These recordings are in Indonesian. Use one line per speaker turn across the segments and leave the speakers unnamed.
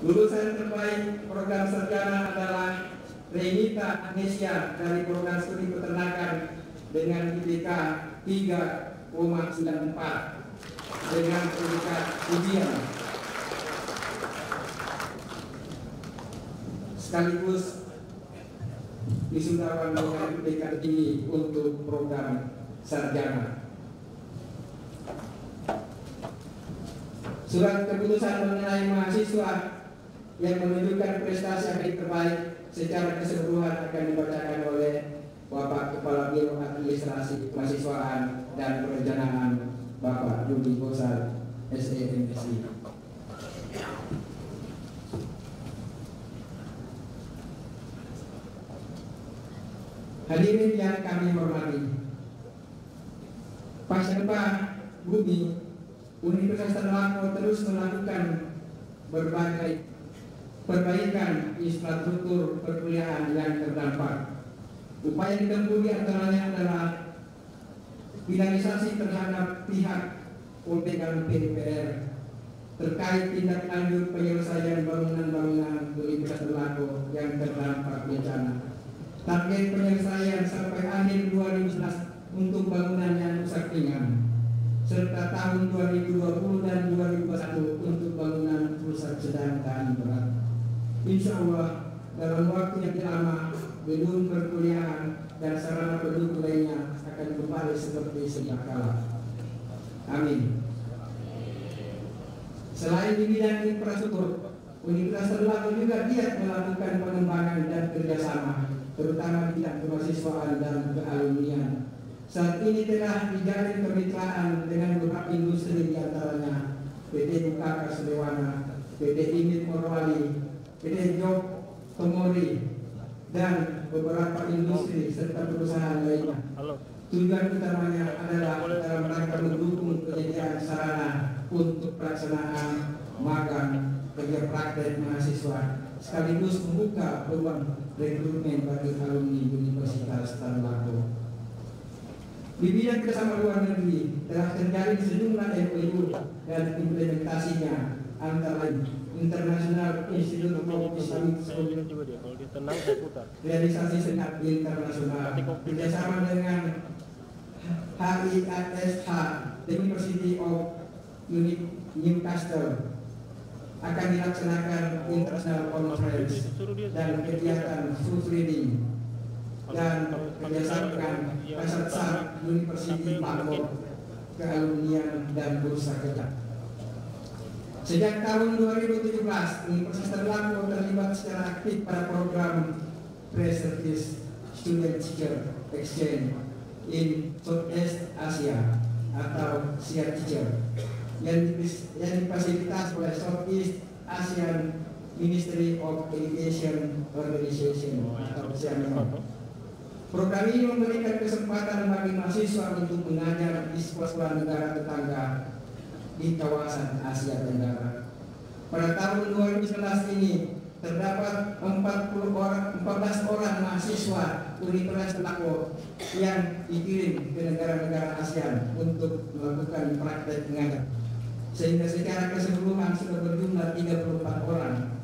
Lulusan terbaik program sarjana adalah Renita Agnesia dari program studi peternakan dengan IPK 3,94 dengan predikat ujian. Sekaligus wisudawan dengan IPK tinggi untuk program sarjana. Surat keputusan mengenai mahasiswa yang menunjukkan prestasi akademik terbaik secara keseluruhan akan dibacakan oleh Bapak Kepala Biro Administrasi Kemahasiswaan dan Perencanaan Bapak Yudi Gosal, SEMSI. Hadirin yang kami hormati, Pasca Bumi, Universitas Ternate terus melakukan berbagai perbaikan infrastruktur perkuliahan yang terdampak. Upaya ditempuh di antaranya adalah finalisasi terhadap pihak OPK dan PDPR terkait tindak lanjut penyelesaian bangunan-bangunan Universitas Ternate yang terdampak bencana. Target penyelesaian sampai akhir 2011 untuk bangunan yang rusak ringan, serta tahun 2020 dan 2021 untuk bangunan rusak sedang dan berat. Insya Allah dalam waktu yang lama gedung perkuliahan dan sarana pendukung lainnya akan kembali seperti sedia kala. Amin. Selain di bidang infrastruktur, Universitas Ternate juga giat melakukan pengembangan dan kerjasama, terutama di bidang kemahasiswaan dan kealumnian. Saat ini telah dijalin kemitraan dengan beberapa industri, diantaranya PT Bukaka Slewana, PT Imit Morowali, PT Job Tomori, dan beberapa industri serta perusahaan lainnya. Tujuan utamanya adalah dalam rangka mendukung penyediaan sarana untuk pelaksanaan magang kerja praktek mahasiswa, sekaligus membuka peluang rekrutmen bagi alumni Universitas Ternate. Di bidang kerjasama luar negeri telah terjalin sejumlah MOU dan implementasinya, antara lain International Institute of Islamic realisasi senat internasional, kerjasama dengan HIASH, The University of Newcastle, akan dilaksanakan international conference dan kegiatan food reading dan kerjasama dengan Kasat University Bangkok, kealumnian dan bursa kerja. Sejak tahun 2017, Universitas Ternate terlibat secara aktif pada program Pre-Service Student Teacher Exchange in Southeast Asia atau SEA Teacher yang difasilitasi oleh Southeast Asian Ministry of Education Organization atau SEA. Program ini memberikan kesempatan bagi mahasiswa untuk mengajar di sekolah negara tetangga di kawasan Asia Tenggara. Pada tahun 2011 ini terdapat 14 orang mahasiswa Universitas Ternate yang dikirim ke negara-negara ASEAN untuk melakukan praktek mengajar, sehingga secara keseluruhan sudah berjumlah 34 orang.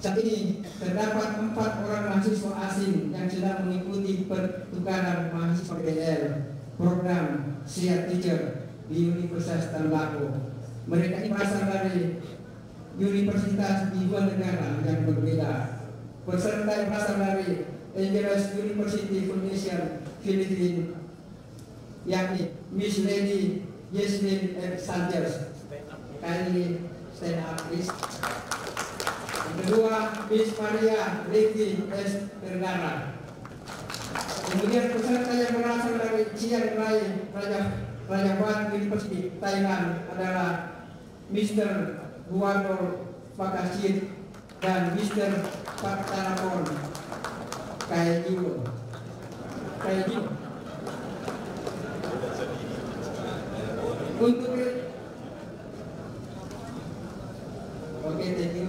Saat ini terdapat 4 orang mahasiswa asing yang sedang mengikuti pertukaran mahasiswa PDL program SEA Teacher di Universitas Ternate. Mereka ini berasal dari universitas di dua negara yang berbeda. Peserta yang berasal dari Angeles University Foundation Philippines, yakni Miss Lady Yasmin F. Sanchez. Kindly stand up, please. Yang kedua, Miss Maria Ricky S. Vergara. Kemudian peserta yang berasal dari Chiang Rai Rajabhat University, Thailand adalah Mr. Guado Pakashid dan Mr. Paktarapon Kaiju. Untuk thank you.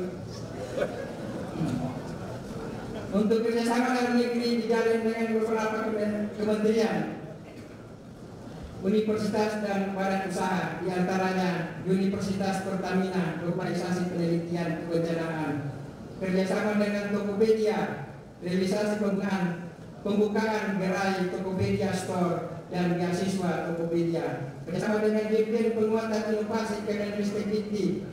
Untuk kerjasama dalam negeri dijalin dengan beberapa kementerian. universitas dan badan usaha, diantaranya Universitas Pertamina, Organisasi Penelitian Kebencanaan, kerjasama dengan Tokopedia, realisasi pembukaan gerai Tokopedia Store dan beasiswa Tokopedia, kerjasama dengan Dirjen Penguatan Inovasi Kemenristek Dikti,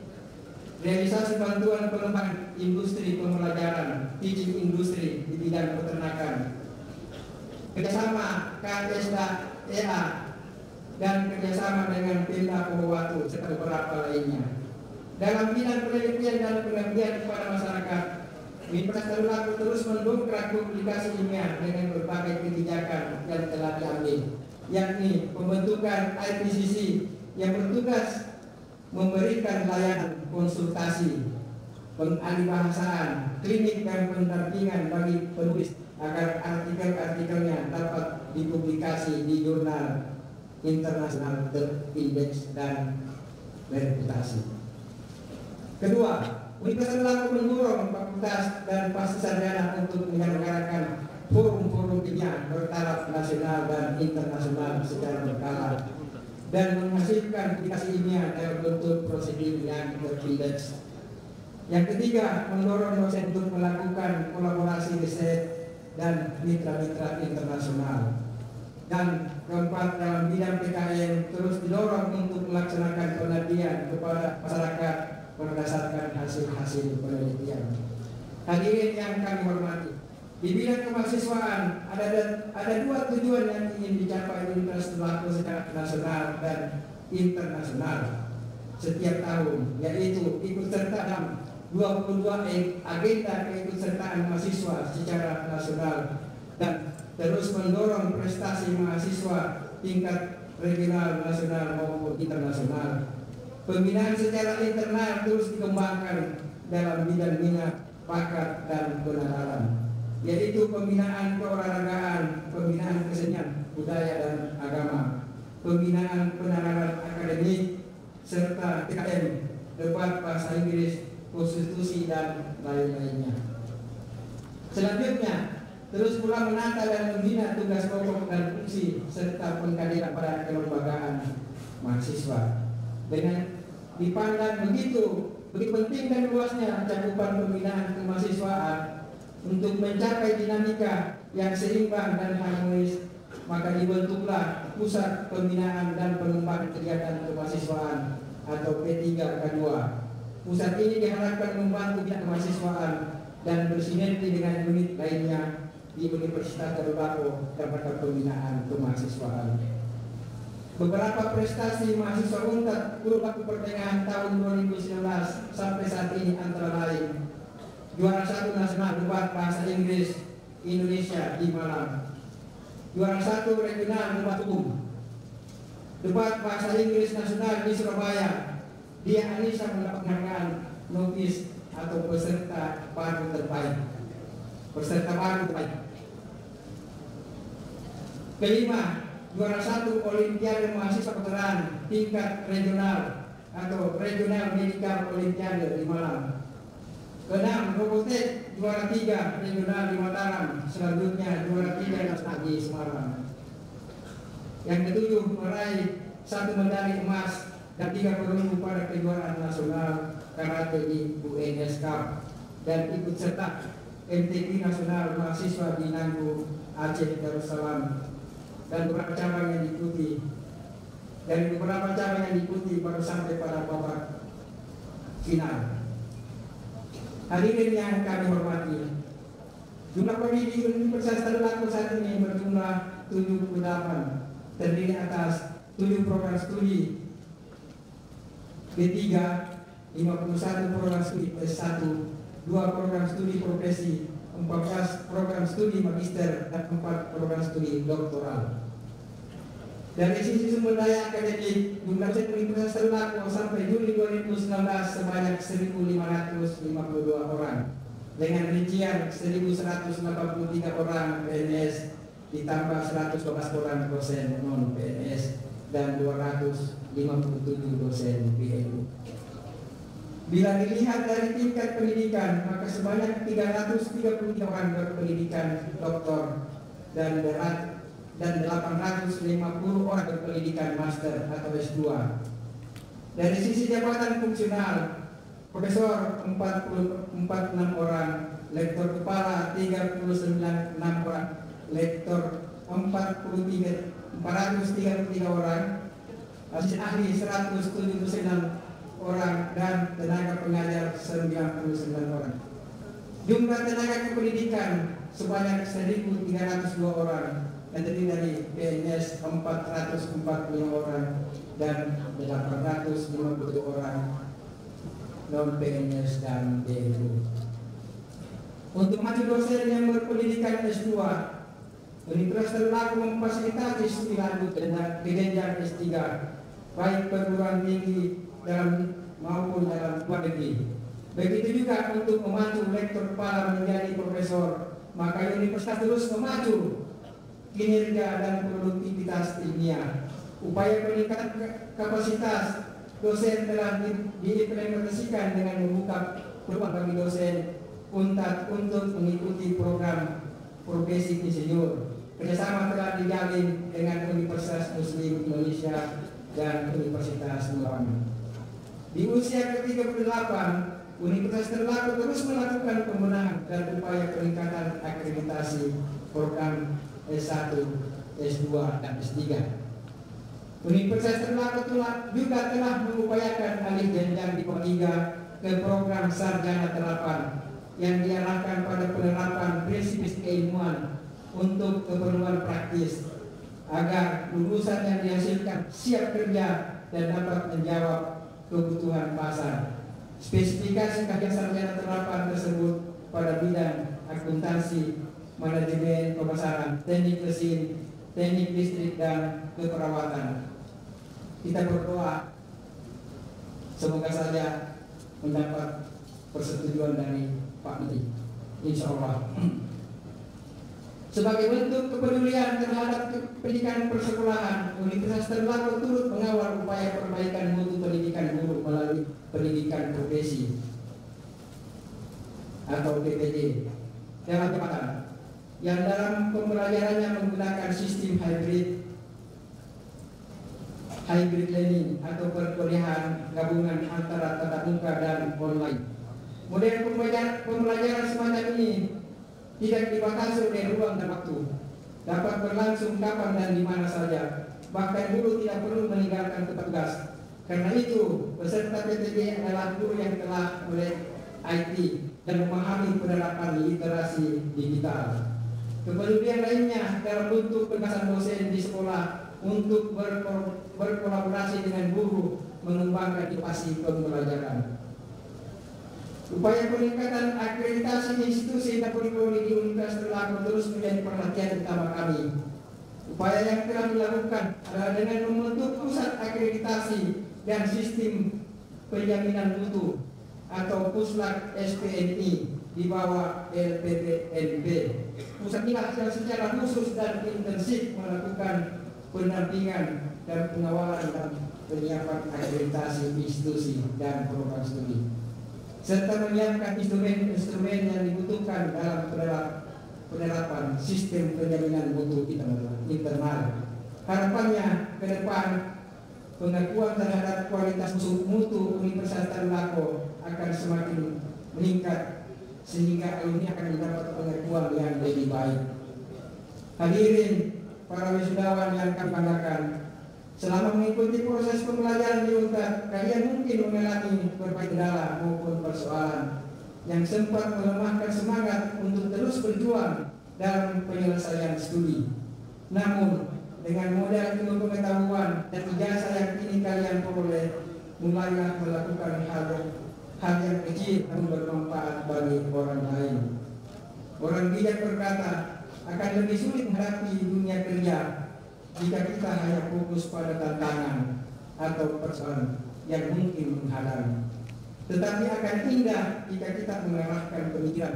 realisasi bantuan pengembangan industri pembelajaran, teaching industri di bidang peternakan, kerjasama KSDA dan kerjasama dengan Pemda Pohuwatu serta beberapa lainnya. Dalam bidang penelitian dan pengabdian kepada masyarakat, Universitas Tadulako terus mendongkrak publikasi ilmiah dengan berbagai kebijakan yang telah diambil, yakni pembentukan IPCC yang bertugas memberikan layanan konsultasi, pengalihbahasaan, klinik dan pendampingan bagi penulis agar artikel-artikelnya dapat dipublikasi di jurnal internasional terindeks dan bereputasi. Kedua, Universitas Tadulako mendorong fakultas dan pasca sarjana untuk menyelenggarakan forum-forum ilmiah bertaraf nasional dan internasional secara berkala dan menghasilkan publikasi ilmiah dalam bentuk prosedur yang terindeks. Yang ketiga, mendorong dosen untuk melakukan kolaborasi riset dan mitra-mitra internasional. Dan keempat, dalam bidang PKN terus didorong untuk melaksanakan pengabdian kepada masyarakat berdasarkan hasil-hasil penelitian. Hadirin yang kami hormati, di bidang kemahasiswaan ada dua tujuan yang ingin dicapai Universitas Tadulako secara nasional dan internasional setiap tahun, yaitu ikut serta dalam 22 agenda keikutsertaan mahasiswa secara nasional dan terus mendorong prestasi mahasiswa tingkat regional, nasional maupun internasional. Pembinaan secara internal terus dikembangkan dalam bidang minat, bakat, dan penanaman, yaitu pembinaan keolahragaan, pembinaan kesenian, budaya, dan agama, pembinaan penanaman akademik, serta PKM, debat bahasa Inggris, konstitusi, dan lain-lainnya. Selanjutnya, terus pula menata dan membina tugas pokok dan fungsi serta pengkaderan pada kelembagaan mahasiswa. Dengan dipandang begitu penting dan luasnya cakupan pembinaan kemahasiswaan untuk mencapai dinamika yang seimbang dan harmonis, maka dibentuklah Pusat Pembinaan dan Pengembangan Kegiatan Kemahasiswaan atau P3K2. Pusat ini diharapkan membantu bidang kemahasiswaan dan bersinergi dengan unit lainnya di Universitas Tadulako dalam pembinaan kemahasiswaan. Beberapa prestasi mahasiswa UNTAD waktu pertengahan tahun 2019 sampai saat ini antara lain: juara 1 nasional debat bahasa Inggris Indonesia di Malang, juara 1 regional debat umum, debat bahasa Inggris nasional di Surabaya. Dia Anissa mendapat penghargaan novis atau peserta baru terbaik. Kelima, juara 1 Olimpiade Mahasiswa Kedokteran tingkat regional atau Regional Medical Olimpiade di Malang. Keenam, Robotek juara 3 regional di Mataram, selanjutnya juara 3 nasional di Semarang. Yang ketujuh, meraih 1 medali emas dan 3 perunggu pada kejuaraan nasional karate di UNS Cup dan ikut serta MTQ nasional mahasiswa di Nanggu, Aceh Darussalam, dan beberapa cabang yang diikuti. Dari beberapa cabang yang diikuti baru sampai pada babak final. Hadirin yang kami hormati, jumlah prodi di Universitas Tadulako saat ini berjumlah 78, terdiri atas 7 program studi D3, 51 program studi S1, 2 program studi profesi, 14 program studi magister, dan 4 program studi doktoral. Dari sisi sumber daya akademik, jumlah Universitas Tadulako sampai Juli 2019 sebanyak 1.552 orang, dengan rincian 1.183 orang PNS ditambah 112 orang dosen non PNS dan 257 dosen PNU. Bila dilihat dari tingkat pendidikan, maka sebanyak 333 orang berpendidikan doktor dan berat dan 850 orang berpendidikan master atau S2. Dari sisi jabatan fungsional, profesor 46 orang, lektor kepala 39 orang, lektor 433 orang, ahli 179 orang, dan tenaga pengajar 99 orang. Jumlah tenaga kependidikan sebanyak 1.302 orang, yang terdiri dari PNS 445 orang dan 850 orang non PNS dan DLU. Untuk maju dosen yang berpendidikan S2, Universitas Ternate memfasilitasi studi lanjut dan jenjang S3, baik perguruan tinggi dalam maupun dalam luar negeri. Begitu juga untuk memacu lektor kepala menjadi profesor, maka universitas terus memacu kinerja dan produktivitas ilmiah. Upaya peningkatan kapasitas dosen telah diimplementasikan dengan membuka peluang bagi dosen untuk mengikuti program profesi insinyur. Kerjasama telah dijalin dengan Universitas Muslim Indonesia dan Universitas Nurani. Di usia ke-38, Universitas Ternate terus melakukan pembenahan dan upaya peningkatan akreditasi program S1, S2, dan S3. Universitas Ternate juga telah mengupayakan alih jenjang di P3 ke program sarjana terapan yang diarahkan pada penerapan prinsip keilmuan untuk keperluan praktis agar lulusan yang dihasilkan siap kerja dan dapat menjawab kebutuhan pasar. Spesifikasi kajian sarjana terapan tersebut pada bidang akuntansi, manajemen pemasaran, teknik mesin, teknik listrik, dan keperawatan. Kita berdoa semoga saja mendapat persetujuan dari Pak Menteri, insya Allah. Sebagai bentuk kepedulian terhadap pendidikan persekolahan, Universitas Ternate turut mengawal upaya perbaikan mutu pendidikan guru melalui pendidikan profesi atau PPD dalam jabatan yang dalam pembelajarannya menggunakan sistem hybrid learning atau perkuliahan gabungan antara tatap muka dan online. Model pembelajaran semacam ini tidak dibatasi oleh ruang dan waktu, dapat berlangsung kapan dan di mana saja. Bahkan guru tidak perlu meninggalkan tempat tugas. Karena itu, peserta PTD adalah guru yang telah melek IT dan memahami penerapan literasi digital. Kepedulian lainnya dalam bentuk penugasan dosen di sekolah untuk berkolaborasi dengan guru mengembangkan inovasi pembelajaran. Upaya peningkatan akreditasi institusi dan kurikulum di Universitas Ternate terus menjadi perhatian utama kami. Upaya yang telah dilakukan adalah dengan membentuk pusat akreditasi dan sistem penjaminan mutu atau Puslak SPNI di bawah LPPNB. Pusat ini yang secara khusus dan intensif melakukan pendampingan dan pengawalan dan penyiapan akreditasi institusi dan program studi, serta menyiapkan instrumen-instrumen yang dibutuhkan dalam penerapan sistem penjaminan mutu internal. Harapannya ke depan pengakuan terhadap kualitas mutu Universitas Ternate akan semakin meningkat sehingga alumni akan mendapat pengakuan yang lebih baik. Hadirin para wisudawan yang kami banggakan, selama mengikuti proses pembelajaran di UNTAD, kalian mungkin mengalami berbagai kendala maupun persoalan yang sempat melemahkan semangat untuk terus berjuang dalam penyelesaian studi. Namun, dengan modal ilmu pengetahuan dan ijazah yang kini kalian peroleh, mulailah melakukan hal yang kecil namun bermanfaat bagi orang lain. Orang bijak berkata, akan lebih sulit menghadapi dunia kerja jika kita hanya fokus pada tantangan atau persoalan yang mungkin menghalangi. Tetapi akan indah jika kita mengarahkan pemikiran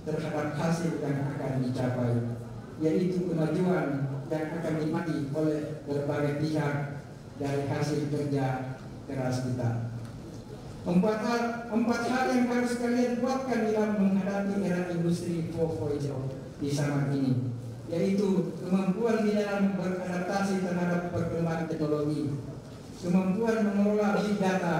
terhadap hasil yang akan dicapai, yaitu kemajuan yang akan dinikmati oleh berbagai pihak dari hasil kerja keras kita. Empat hal yang harus kalian buatkan dalam menghadapi era industri 4.0 di zaman ini. yaitu kemampuan di dalam beradaptasi terhadap perkembangan teknologi, kemampuan mengelola big data,